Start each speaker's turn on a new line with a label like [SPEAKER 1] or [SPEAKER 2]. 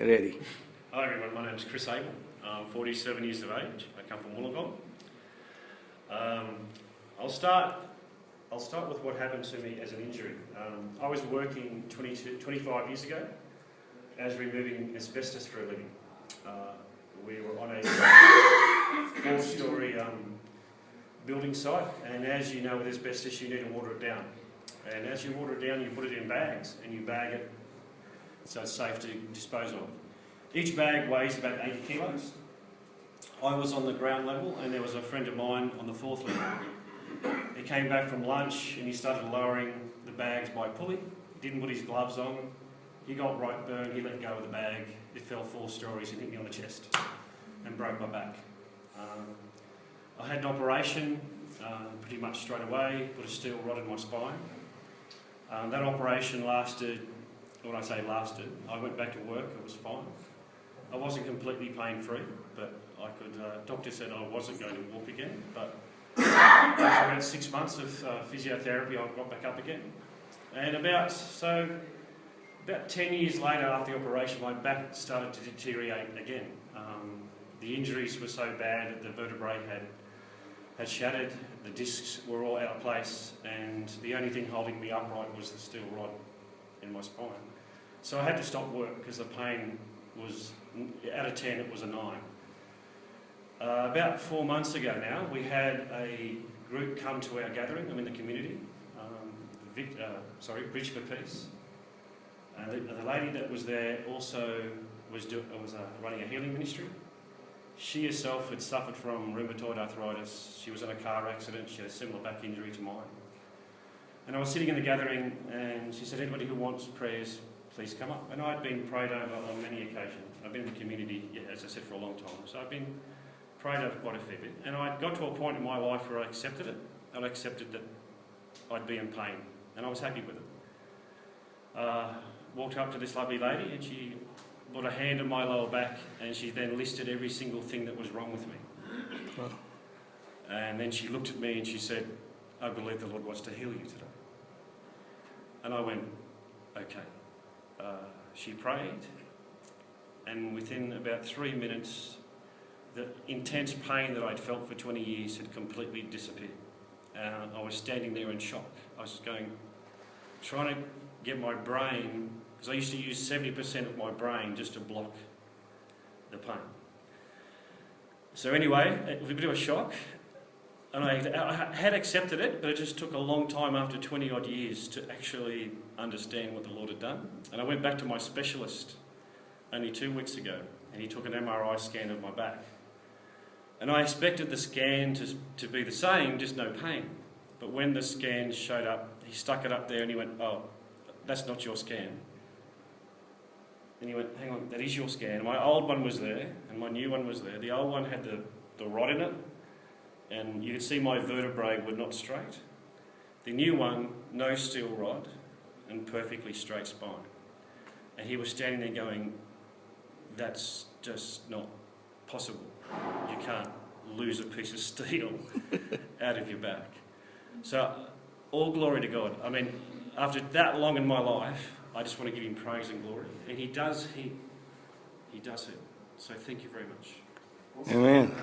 [SPEAKER 1] Ready.
[SPEAKER 2] Hi everyone, my name is Chris Abel. I'm 47 years of age. I come from Wollongong. I'll start with what happened to me as an injury. I was working 25 years ago as removing asbestos for a living. We were on a 4-storey building site, and as you know with asbestos you need to water it down. And as you water it down you put it in bags and you bag it so it's safe to dispose of. Each bag weighs about 80 kilos. I was on the ground level and there was a friend of mine on the 4th level. He came back from lunch and he started lowering the bags by pulley. He didn't put his gloves on. He got right burned, he let go of the bag. It fell 4 stories and hit me on the chest and broke my back. I had an operation pretty much straight away, put a steel rod in my spine. That operation lasted, when I say lasted, I went back to work, it was fine. I wasn't completely pain-free, but I could, doctor said I wasn't going to walk again, but after about 6 months of physiotherapy I got back up again. And about 10 years later after the operation my back started to deteriorate again. The injuries were so bad that the vertebrae had shattered, the discs were all out of place, and the only thing holding me upright was the steel rod in my spine. So I had to stop work because the pain was, out of 10 it was a 9. About 4 months ago now we had a group come to our gathering, I'm in the community, Bridge for Peace. The lady that was there also was running a healing ministry. She herself had suffered from rheumatoid arthritis. She was in a car accident. She had a similar back injury to mine. And I was sitting in the gathering and she said, anybody who wants prayers, please come up. And I'd been prayed over on many occasions. I've been in the community, as I said, for a long time. So I've been prayed over quite a fair bit. And I got to a point in my life where I accepted it. I accepted that I'd be in pain. And I was happy with it. Walked up to this lovely lady and she put a hand on my lower back and she then listed every single thing that was wrong with me. And then she looked at me and she said, I believe the Lord wants to heal you today. And I went, okay. She prayed and within about 3 minutes the intense pain that I'd felt for 20 years had completely disappeared. I was standing there in shock. I was trying to get my brain, because I used to use 70% of my brain just to block the pain. So anyway, it was a bit of a shock, and I had accepted it, but it just took a long time after 20 odd years to actually understand what the Lord had done. And I went back to my specialist only 2 weeks ago, and he took an MRI scan of my back. And I expected the scan to be the same, just no pain. But when the scan showed up, he stuck it up there and he went, oh, that's not your scan. And he went, hang on, that is your scan. My old one was there and my new one was there. The old one had the rod in it and you could see my vertebrae were not straight. The new one, no steel rod and perfectly straight spine. And he was standing there going, that's just not possible. You can't lose a piece of steel out of your back. So all glory to God. I mean, after that long in my life, I just want to give him praise and glory. And he does it. So thank you very much.
[SPEAKER 1] Amen.